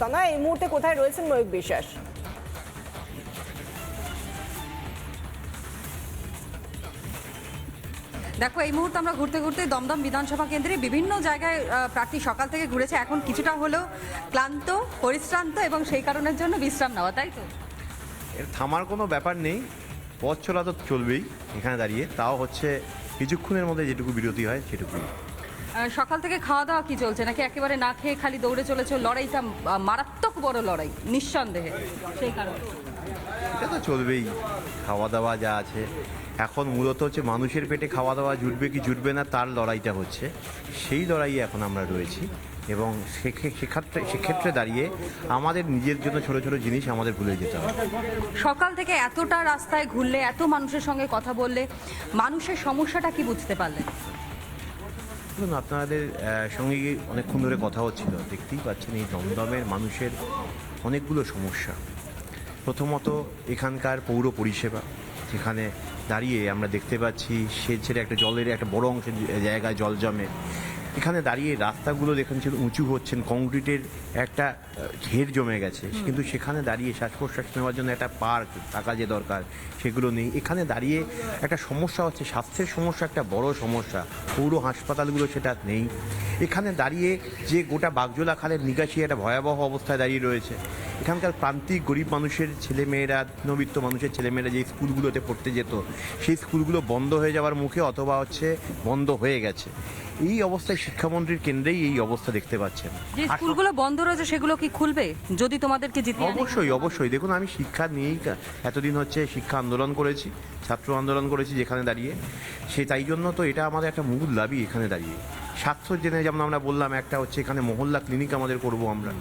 তা না, এই মুহূর্তে কোথায় রয়েছেন ময়ূক বিশ্বাস? দেখো, এই মুহূর্তে আমরা ঘুরতে ঘুরতে দমদম বিধানসভা কেন্দ্রে বিভিন্ন জায়গায় প্রার্থী সকাল থেকে ঘুরেছে। এখন কিছুটা হলেও ক্লান্ত, পরিশ্রান্ত এবং সেই কারণের জন্য বিশ্রাম নেওয়া, তাই তো? এর থামার কোনো ব্যাপার নেই, পথ চলা তো চলবেই এখানে দাঁড়িয়ে, তাও হচ্ছে কিছুক্ষণের মধ্যে যেটুকু বিরতি হয় সেটুকুই। সকাল থেকে খাওয়া দাওয়া কি চলছে, নাকি একেবারে না খেয়ে খালি দৌড়ে চলেছে? লড়াইটা মারাত্মক বড় লড়াই নিঃসন্দেহে, সেই কারণে এটা তো চলবেই। খাওয়া দাওয়া যা আছে এখন মূলত হচ্ছে মানুষের পেটে খাওয়া দাওয়া জুটবে কি জুটবে না তার লড়াইটা হচ্ছে, সেই লড়াইয়ে এখন আমরা রয়েছি। এবং সেক্ষেত্রে দাঁড়িয়ে আমাদের নিজের জন্য ছোট ছোট জিনিস আমাদের ভুলে যেতে হবে। সকাল থেকে এতটা রাস্তায় ঘুরলে, এত মানুষের সঙ্গে কথা বললে, মানুষের সমস্যাটা কি বুঝতে পারলেন? দেখুন, আপনাদের সঙ্গে অনেকক্ষণ ধরে কথা হচ্ছিল, দেখতেই পাচ্ছেন এই দমদমের মানুষের অনেকগুলো সমস্যা। প্রথমত এখানকার পৌর পরিষেবা, যেখানে দাঁড়িয়ে আমরা দেখতে পাচ্ছি সে ছেড়ে একটা জলের একটা বড় অংশের জায়গায় জল জমে। এখানে দাঁড়িয়ে রাস্তাগুলো দেখেন উঁচু হচ্ছেন, কংক্রিটের একটা ঘের জমে গেছে, কিন্তু সেখানে দাঁড়িয়ে শ্বাস প্রশ্বাস নেওয়ার জন্য একটা পার্ক থাকা যে দরকার সেগুলো নেই। এখানে দাঁড়িয়ে একটা সমস্যা হচ্ছে, স্বাস্থ্যের সমস্যা একটা বড় সমস্যা, পৌর হাসপাতালগুলো সেটা নেই। এখানে দাঁড়িয়ে যে গোটা বাগজোলা খালের নিকাশি একটা ভয়াবহ অবস্থায় দাঁড়িয়ে রয়েছে। এখানকার প্রান্তিক গরিব মানুষের ছেলেমেয়েরা, মধ্যবিত্ত মানুষের ছেলেমেয়েরা যে স্কুলগুলোতে পড়তে যেত, সেই স্কুলগুলো বন্ধ হয়ে যাওয়ার মুখে অথবা হচ্ছে বন্ধ হয়ে গেছে। এই অবস্থায় শিক্ষামন্ত্রীর কেন্দ্রেই এই অবস্থা দেখতে পাচ্ছেন। যে স্কুলগুলো বন্ধ রয়েছে সেগুলো কি খুলবে যদি তোমাদেরকে জিতিয়ে আনে? অবশ্যই। দেখুন, আমি শিক্ষা নিয়েই এতদিন হচ্ছে শিক্ষা আন্দোলন করেছি, ছাত্র আন্দোলন করেছি যেখানে দাঁড়িয়ে, তাই জন্য তো এটা আমাদের একটা মূল দাবি। এখানে দাঁড়িয়ে স্বাস্থ্য জেনে যেমন আমরা বললাম, একটা হচ্ছে এখানে মহল্লা ক্লিনিক আমাদের করব আমরা।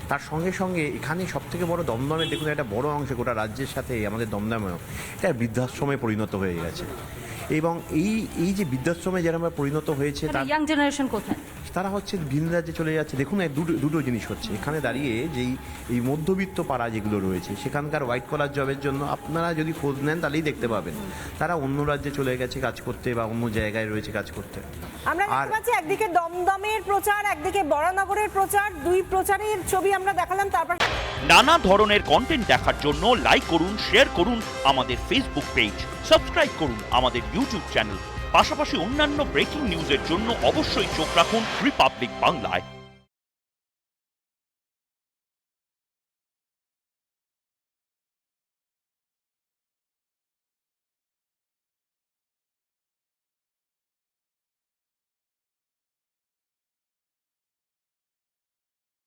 তার সঙ্গে সঙ্গে এখানে সবথেকে বড় দমদমে দেখুন একটা বড় অংশে গোটা রাজ্যের সাথে আমাদের দমদমেও এটা বৃদ্ধাশ্রমে পরিণত হয়ে গেছে। এবং এই যে বৃদ্ধাশ্রমে যারা আমরা পরিণত হয়েছে, তার ইয়াং জেনারেশন কোথায়? তারা হচ্ছে ভিন রাজ্যে চলে যাচ্ছে। দেখুন, দুটো জিনিস হচ্ছে এখানে দাঁড়িয়ে, যেই এই মধ্যবিত্ত পাড়া যেগুলো রয়েছে সেখানকার হোয়াইট কলার জবের জন্য আপনারা যদি খোঁজ নেন তাহলেই দেখতে পাবেন তারা অন্য রাজ্যে চলে গেছে কাজ করতে বা অন্য জায়গায় রয়েছে কাজ করতে। আমরা দেখতে পাচ্ছি একদিকে দমদমের প্রচার, একদিকে বরানগরের প্রচার, দুই প্রচারের ছবি আমরা দেখালাম। তারপর নানা ধরনের কন্টেন্ট দেখার জন্য লাইক করুন, শেয়ার করুন আমাদের ফেসবুক পেজ, সাবস্ক্রাইব করুন আমাদের ইউটিউব চ্যানেল। পাশাপাশি অন্যান্য ব্রেকিং নিউজের জন্য অবশ্যই চোখ রাখুন রিপাবলিক বাংলায়।